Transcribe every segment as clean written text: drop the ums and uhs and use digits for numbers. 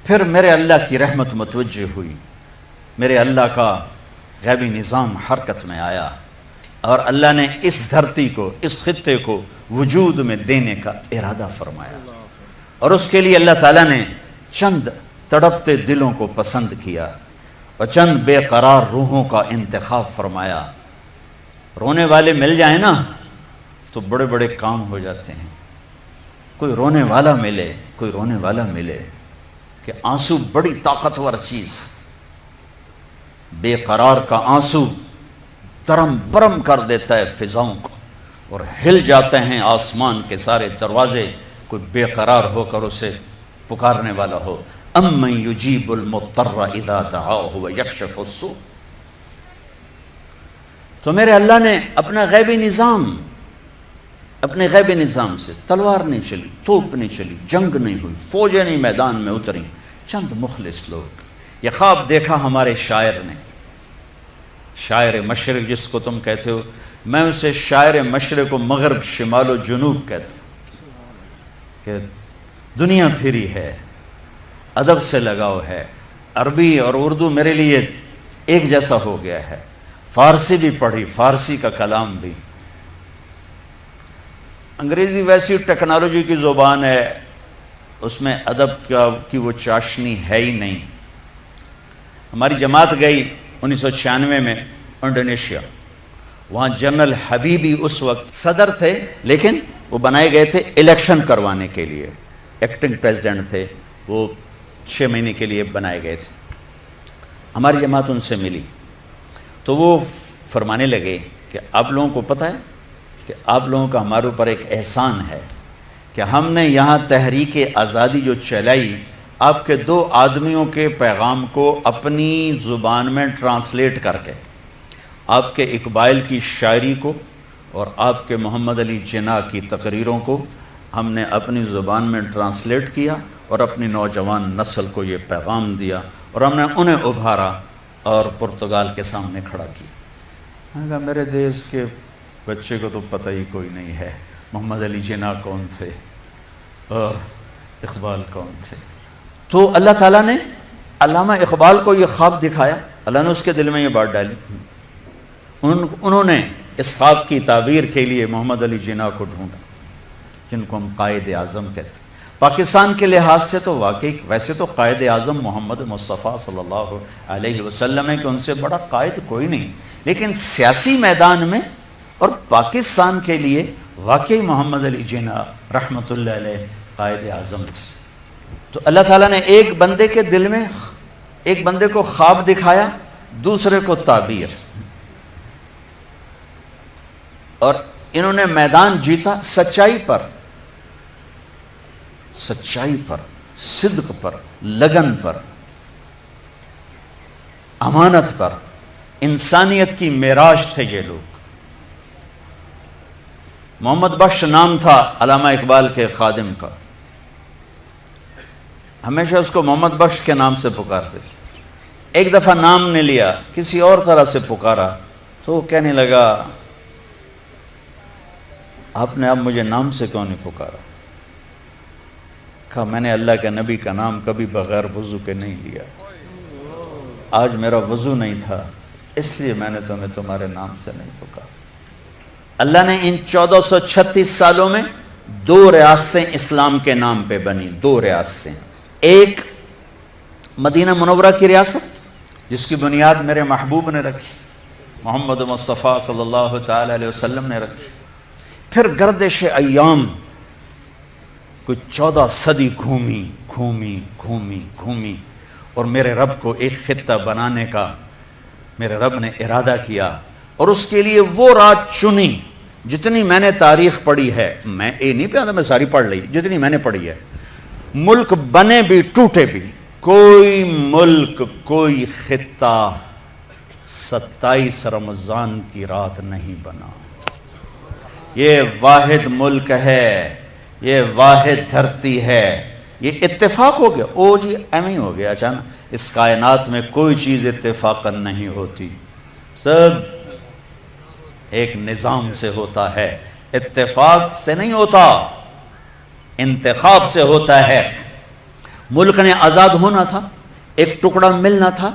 پھر میرے اللہ کی رحمت متوجہ ہوئی، میرے اللہ کا غیبی نظام حرکت میں آیا، اور اللہ نے اس دھرتی کو، اس خطے کو وجود میں دینے کا ارادہ فرمایا، اور اس کے لیے اللہ تعالیٰ نے چند تڑپتے دلوں کو پسند کیا اور چند بے قرار روحوں کا انتخاب فرمایا۔ رونے والے مل جائیں نا تو بڑے بڑے کام ہو جاتے ہیں۔ کوئی رونے والا ملے، کوئی رونے والا ملے، کہ آنسو بڑی طاقتور چیز، بے قرار کا آنسو درم برم کر دیتا ہے فضاؤں کو، اور ہل جاتے ہیں آسمان کے سارے دروازے، کوئی بے قرار ہو کر اسے پکارنے والا ہو۔ امن یجیب المضطر اذا دعاہ ویکشف السوء۔ تو میرے اللہ نے اپنا غیبی نظام، اپنے غیبی نظام سے تلوار نہیں چلی، توپ نہیں چلی، جنگ نہیں ہوئی، فوجیں نہیں میدان میں اتری، چند مخلص لوگ۔ یہ خواب دیکھا ہمارے شاعر نے، شاعر مشرق جس کو تم کہتے ہو، میں اسے شاعر مشرق و مغرب، شمال و جنوب کہتا ہوں، کہ دنیا پھری ہے، ادب سے لگاؤ ہے، عربی اور اردو میرے لیے ایک جیسا ہو گیا ہے، فارسی بھی پڑھی، فارسی کا کلام بھی، انگریزی ویسی ٹیکنالوجی کی زبان ہے، اس میں ادب کی وہ چاشنی ہے ہی نہیں۔ ہماری جماعت گئی 1996 میں انڈونیشیا، وہاں جنرل حبیبی اس وقت صدر تھے، لیکن وہ بنائے گئے تھے الیکشن کروانے کے لیے، ایکٹنگ پریزیڈنٹ تھے وہ، 6 مہینے کے لیے بنائے گئے تھے۔ ہماری جماعت ان سے ملی تو وہ فرمانے لگے کہ آپ لوگوں کو پتہ ہے کہ آپ لوگوں کا ہمارے اوپر ایک احسان ہے کہ ہم نے یہاں تحریک آزادی جو چلائی، آپ کے 2 آدمیوں کے پیغام کو اپنی زبان میں ٹرانسلیٹ کر کے، آپ کے اقبال کی شاعری کو اور آپ کے محمد علی جناح کی تقریروں کو ہم نے اپنی زبان میں ٹرانسلیٹ کیا اور اپنی نوجوان نسل کو یہ پیغام دیا، اور ہم نے انہیں ابھارا اور پرتگال کے سامنے کھڑا کیا۔ میں نے کہا میرے دیش کے بچے کو تو پتہ ہی کوئی نہیں ہے محمد علی جناح کون تھے اور اقبال کون تھے۔ تو اللہ تعالیٰ نے علامہ اقبال کو یہ خواب دکھایا، اللہ نے اس کے دل میں یہ بات ڈالی، انہوں نے اس خواب کی تعبیر کے لیے محمد علی جناح کو ڈھونڈا، جن کو ہم قائد اعظم کہتے ہیں۔ پاکستان کے لحاظ سے تو واقعی ویسے تو قائد اعظم محمد مصطفیٰ صلی اللہ علیہ وسلم ہے، کہ ان سے بڑا قائد کوئی نہیں، لیکن سیاسی میدان میں اور پاکستان کے لیے واقعی محمد علی جناح رحمۃ اللہ علیہ قائد اعظم تھے۔ تو اللہ تعالیٰ نے ایک بندے کے دل میں، ایک بندے کو خواب دکھایا، دوسرے کو تعبیر، اور انہوں نے میدان جیتا سچائی پر، سچائی پر، صدق پر، لگن پر، امانت پر، انسانیت کی معراج تھے یہ لوگ۔ محمد بخش نام تھا علامہ اقبال کے خادم کا، ہمیشہ اس کو محمد بخش کے نام سے پکارتے تھے۔ ایک دفعہ نام نے لیا، کسی اور طرح سے پکارا تو وہ کہنے لگا آپ نے اب مجھے نام سے کیوں نہیں پکارا؟ کہا میں نے اللہ کے نبی کا نام کبھی بغیر وضو کے نہیں لیا، آج میرا وضو نہیں تھا اس لیے میں نے تمہارے نام سے نہیں پکارا۔ اللہ نے ان 1436 سالوں میں 2 ریاستیں اسلام کے نام پہ بنی، 2 ریاستیں، ایک مدینہ منورہ کی ریاست جس کی بنیاد میرے محبوب نے رکھی، محمد مصطفیٰ صلی اللہ تعالی علیہ وسلم نے رکھی، پھر گردش ایام کوئی 14 صدی گھومی اور میرے رب کو ایک خطہ بنانے کا میرے رب نے ارادہ کیا، اور اس کے لیے وہ رات چنی جتنی میں نے تاریخ پڑھی ہے، میں نہیں پہنتا میں ساری پڑھ لی، جتنی میں نے پڑھی ہے، ملک بنے بھی ٹوٹے بھی، کوئی ملک کوئی خطہ 27 رمضان کی رات نہیں بنا۔ یہ واحد ملک ہے، یہ واحد دھرتی ہے، یہ اتفاق ہو گیا، او جی ایم ہی ہو گیا اچانک۔ اس کائنات میں کوئی چیز اتفاقاً نہیں ہوتی، سب ایک نظام سے ہوتا ہے، اتفاق سے نہیں ہوتا، انتخاب سے ہوتا ہے۔ ملک نے آزاد ہونا تھا، ایک ٹکڑا ملنا تھا،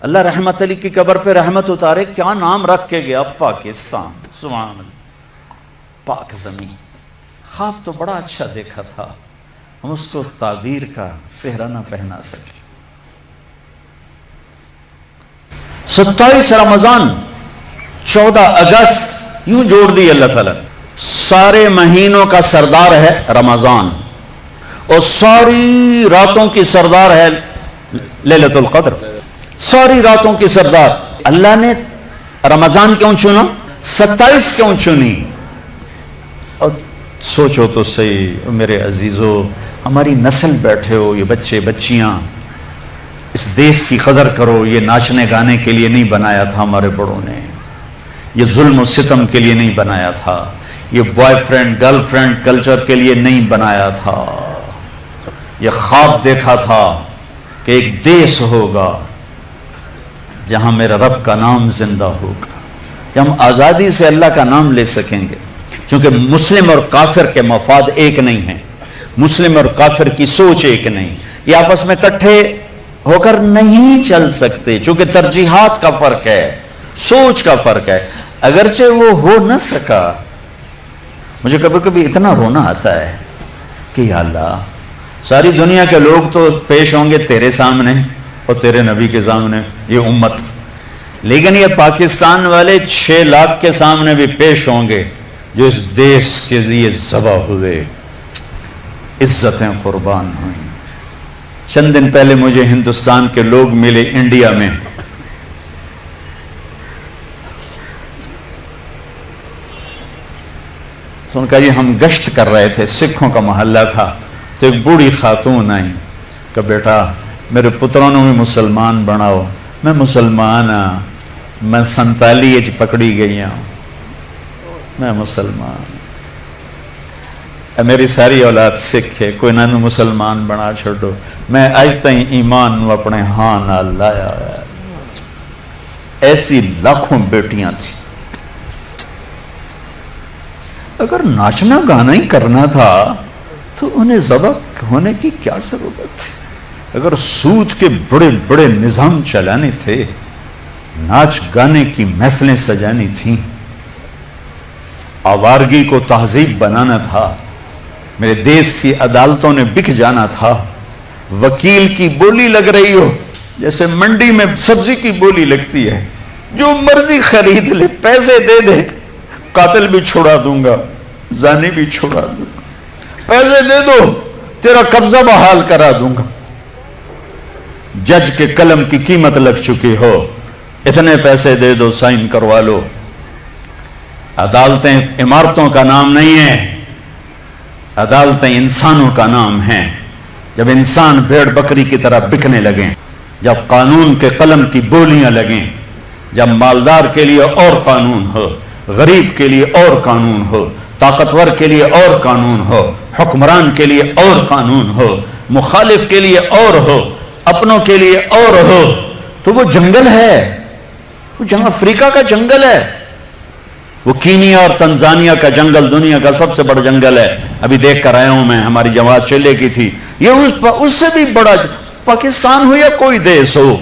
اللہ رحمت علی کی قبر پہ رحمت اتارے، کیا نام رکھ کے گیا؟ پاکستان. سبحان اللہ، پاک زمین. خواب تو بڑا اچھا دیکھا تھا، ہم اس کو تعبیر کا سہرا نہ پہنا سکے. 27 رمضان، 14 اگست، یوں جوڑ دی اللہ تعالیٰ. سارے مہینوں کا سردار ہے رمضان، اور ساری راتوں کی سردار ہے لیلۃ القدر. ساری راتوں کی سردار. اللہ نے رمضان کیوں چنا؟ 27 کیوں چنی؟ اور سوچو تو صحیح میرے عزیزو، ہماری نسل بیٹھے ہو، یہ بچے بچیاں، اس دیش کی قدر کرو. یہ ناچنے گانے کے لیے نہیں بنایا تھا ہمارے بڑوں نے، یہ ظلم و ستم کے لیے نہیں بنایا تھا، یہ boy friend girl friend culture کے لیے نہیں بنایا تھا. یہ خواب دیکھا تھا کہ ایک دیش ہوگا جہاں میرا رب کا نام زندہ ہوگا، کہ ہم آزادی سے اللہ کا نام لے سکیں گے. چونکہ مسلم اور کافر کے مفاد ایک نہیں ہیں، مسلم اور کافر کی سوچ ایک نہیں، یہ آپس میں اکٹھے ہو کر نہیں چل سکتے، چونکہ ترجیحات کا فرق ہے، سوچ کا فرق ہے. اگرچہ وہ ہو نہ سکا، مجھے کبھی کبھی اتنا رونا آتا ہے کہ یا اللہ، ساری دنیا کے لوگ تو پیش ہوں گے تیرے سامنے اور تیرے نبی کے سامنے، یہ امت، لیکن یہ پاکستان والے 6 لاکھ کے سامنے بھی پیش ہوں گے جو اس دیش کے لیے ذبح ہوئے، عزتیں قربان ہوئیں. چند دن پہلے مجھے ہندوستان کے لوگ ملے انڈیا میں. تو ان کا یہ ہم گشت کر رہے تھے، سکھوں کا محلہ تھا، تو ایک بوڑھی خاتون آئی کہ بیٹا میرے پتروں نے بھی مسلمان بناؤ. میں مسلمان ہاں، میں 47 پکڑی گئی ہوں، میں مسلمان. میری ساری اولاد سکھ ہے، کوئی نہ مسلمان بنا چھوڑو. میں آج تائیں ایمان اپنے ہاں نہ لایا. ایسی لاکھوں بیٹیاں تھیں. اگر ناچنا گانا ہی کرنا تھا تو انہیں ذبح ہونے کی کیا ضرورت تھی؟ اگر سود کے بڑے بڑے نظام چلانے تھے، ناچ گانے کی محفلیں سجانی تھیں، آوارگی کو تہذیب بنانا تھا، میرے دیش کی عدالتوں نے بک جانا تھا، وکیل کی بولی لگ رہی ہو جیسے منڈی میں سبزی کی بولی لگتی ہے، جو مرضی خرید لے، پیسے دے دے، قاتل بھی چھوڑا دوں گا، زانی بھی چھوڑا دوں گا، پیسے دے دو تیرا قبضہ بحال کرا دوں گا. جج کے قلم کی قیمت لگ چکی ہو، اتنے پیسے دے دو، سائن کروا لو. عدالتیں عمارتوں کا نام نہیں ہیں، عدالتیں انسانوں کا نام ہیں. جب انسان بھیڑ بکری کی طرح بکنے لگیں، جب قانون کے قلم کی بولیاں لگیں، جب مالدار کے لیے اور قانون ہو، غریب کے لیے اور قانون ہو، طاقتور کے لیے اور قانون ہو، حکمران کے لیے اور قانون ہو، مخالف کے لیے اور ہو، اپنوں کے لیے اور ہو، تو وہ جنگل ہے، وہ جہاں افریقہ کا جنگل ہے، وہ کینیا اور تنزانیہ کا جنگل دنیا کا سب سے بڑا جنگل ہے. ابھی دیکھ کر آیا ہوں میں، ہماری جماعت چلے کی تھی. یہ اس سے بھی بڑا پاکستان ہو یا کوئی دیش ہو،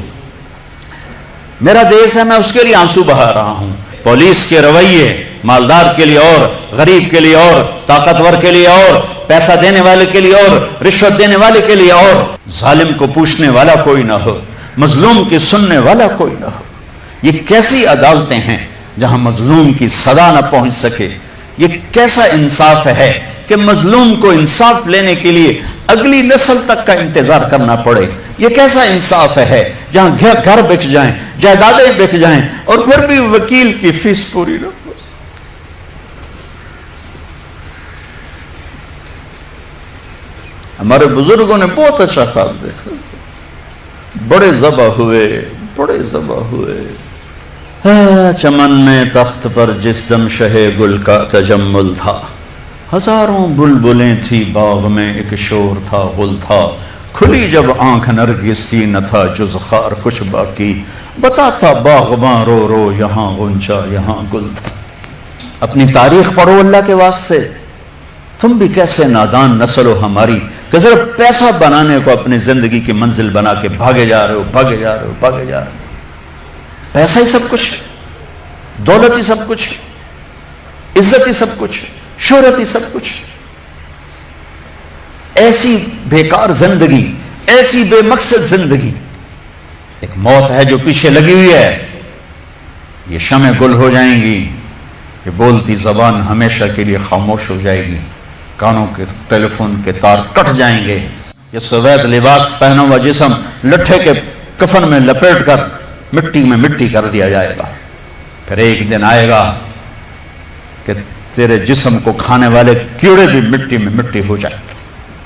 میرا دیش ہے، میں اس کے لیے آنسو بہا رہا ہوں. پولیس کے رویے مالدار کے لیے اور، غریب کے لیے اور، طاقتور کے لیے اور، پیسہ دینے والے کے لیے اور، رشوت دینے والے کے لیے اور. ظالم کو پوچھنے والا کوئی نہ ہو، مظلوم کی سننے والا کوئی نہ ہو. یہ کیسی عدالتیں ہیں جہاں مظلوم کی صدا نہ پہنچ سکے؟ یہ کیسا انصاف ہے کہ مظلوم کو انصاف لینے کے لیے اگلی نسل تک کا انتظار کرنا پڑے؟ یہ کیسا انصاف ہے جہاں گھر بک جائیں، جائیدادیں بک جائیں، اور پھر بھی وکیل کی فیس پوری نہ ہو؟ ہمارے بزرگوں نے بہت اچھا خواب دیکھا، بڑے ذبح ہوئے، بڑے ذبح ہوئے. چمن میں تخت پر جس دم شہ گل کا تجمل تھا، ہزاروں بلبلیں تھی باغ میں، ایک شور تھا غل تھا، کھلی جب آنکھ نرگس کی نہ تھا جز خار کچھ باقی، بتاتا باغباں رو رو یہاں غنچہ یہاں گل تھا. اپنی تاریخ پڑھو اللہ کے واسطے. تم بھی کیسے نادان نسل ہو ہماری، کہ صرف پیسہ بنانے کو اپنی زندگی کی منزل بنا کے بھاگے جا رہے ہو، بھاگے جا رہے ہو، بھاگے جا رہے ہو۔ پیسہ ہی سب کچھ، دولت ہی سب کچھ، عزت ہی سب کچھ، شہرت ہی سب کچھ۔ ایسی بیکار زندگی، ایسی بے مقصد زندگی۔ ایک موت ہے جو پیچھے لگی ہوئی ہے، یہ شمع گل ہو جائیں گی، یہ بولتی زبان ہمیشہ کے لیے خاموش ہو جائے گی، کانوں کے ٹیلی فون کے تار کٹ جائیں گے، یہ سوید لباس پہنا ہوا جسم لٹھے کے کفن میں لپیٹ کر مٹی میں مٹی کر دیا جائے گا۔ پھر ایک دن آئے گا کہ تیرے جسم کو کھانے والے کیڑے بھی مٹی میں مٹی ہو جائیں گے۔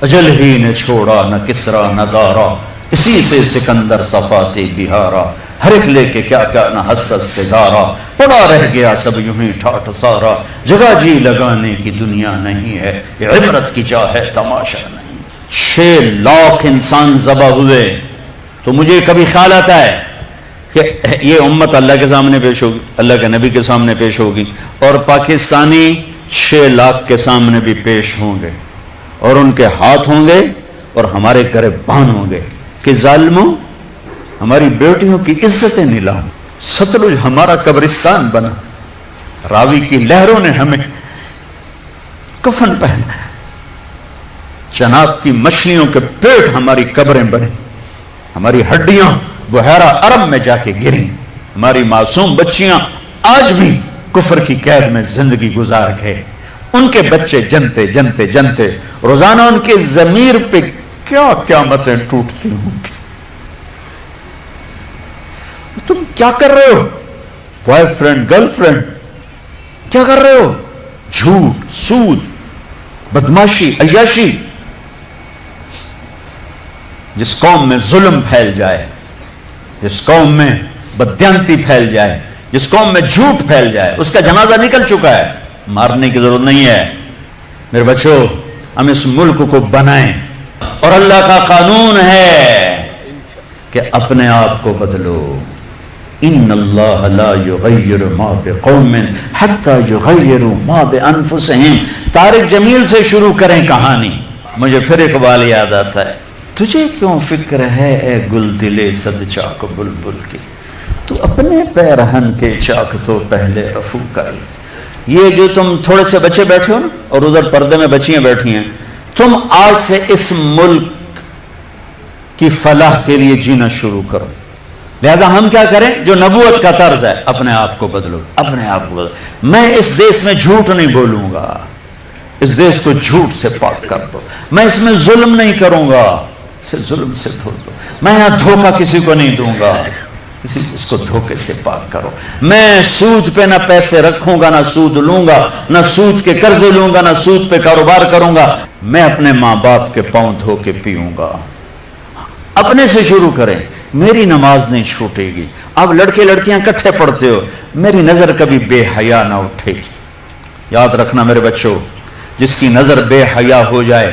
اجل ہی نے چھوڑا نہ کسرا نہ دارا، اسی سے سکندر صفاتی بہارا، ہر ایک لے کے کیا کیا نہ حسرت سے گارا، پڑا رہ گیا سب یوں ہی ٹھاٹ سارا، جگہ جی لگانے کی دنیا نہیں ہے، یہ عبرت کی جا ہے تماشا نہیں۔ 6 لاکھ انسان ذبح ہوئے، تو مجھے کبھی خیال آتا ہے کہ یہ امت اللہ کے سامنے پیش ہوگی، اللہ کے نبی کے سامنے پیش ہوگی، اور پاکستانی 6 لاکھ کے سامنے بھی پیش ہوں گے، اور ان کے ہاتھ ہوں گے اور ہمارے گریبان ہوں گے کہ ظالموں ہماری بیٹیوں کی عزتیں نیلام، ستلج ہمارا قبرستان بنا، راوی کی لہروں نے ہمیں کفن پہنایا، جناب کی مچھلیوں کے پیٹ ہماری قبریں بنے، ہماری ہڈیاں بحیرہ عرب میں جا کے گریں، ہماری معصوم بچیاں آج بھی کفر کی قید میں زندگی گزار گئے، ان کے بچے جنتے جنتے جنتے روزانہ ان کے ضمیر پہ کیا قیامتیں ٹوٹتی ہوں گی۔ تم کیا کر رہے ہو؟ بوائے فرینڈ گرل فرینڈ کیا کر رہے ہو؟ جھوٹ، سود، بدماشی، عیاشی۔ جس قوم میں ظلم پھیل جائے، جس قوم میں بددیانتی پھیل جائے، جس قوم میں جھوٹ پھیل جائے، اس کا جنازہ نکل چکا ہے، مارنے کی ضرورت نہیں ہے۔ میرے بچوں، ہم اس ملک کو بنائیں، اور اللہ کا قانون ہے کہ اپنے آپ کو بدلو۔ ان اللہ لا یغیر ما بقوم حتی یغیروا ما بانفسہم۔ طارق جمیل سے شروع کریں کہانی۔ مجھے پھر اقبال یاد آتا ہے، تجھے کیوں فکر ہے اے گل دلے صد چاک بلبل کی، تو اپنے پیرہن کے چاک تو پہلے رفو کر۔ یہ جو تم تھوڑے سے بچے بیٹھے ہو نا، اور ادھر پردے میں بچیاں بیٹھی ہیں، تم آج سے اس ملک کی فلاح کے لیے جینا شروع کرو۔ لہذا ہم کیا کریں؟ جو نبوت کا طرز ہے، اپنے آپ کو بدلو، اپنے آپ کو بدلو۔ میں اس دیش میں جھوٹ نہیں بولوں گا، اس دیش کو جھوٹ سے پاک کر دو۔ میں اس میں ظلم نہیں کروں گا، اسے ظلم سے دھو دو۔ میں یہاں دھوکہ کسی کو نہیں دوں گا، اس کو دھوکے سے پاک کرو۔ میں سود پہ نہ پیسے رکھوں گا، نہ سود لوں گا، نہ سود کے قرضے لوں گا، نہ سود پہ کاروبار کروں گا۔ میں اپنے ماں باپ کے پاؤں دھو کے پیوں گا۔ اپنے سے شروع کریں۔ میری نماز نہیں چھوٹے گی۔ اب لڑکے لڑکیاں کٹھے پڑھتے ہو، میری نظر کبھی بے حیا نہ اٹھے گی۔ یاد رکھنا میرے بچوں، جس کی نظر بے حیا ہو جائے،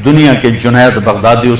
دنیا کے جنید بغدادی اس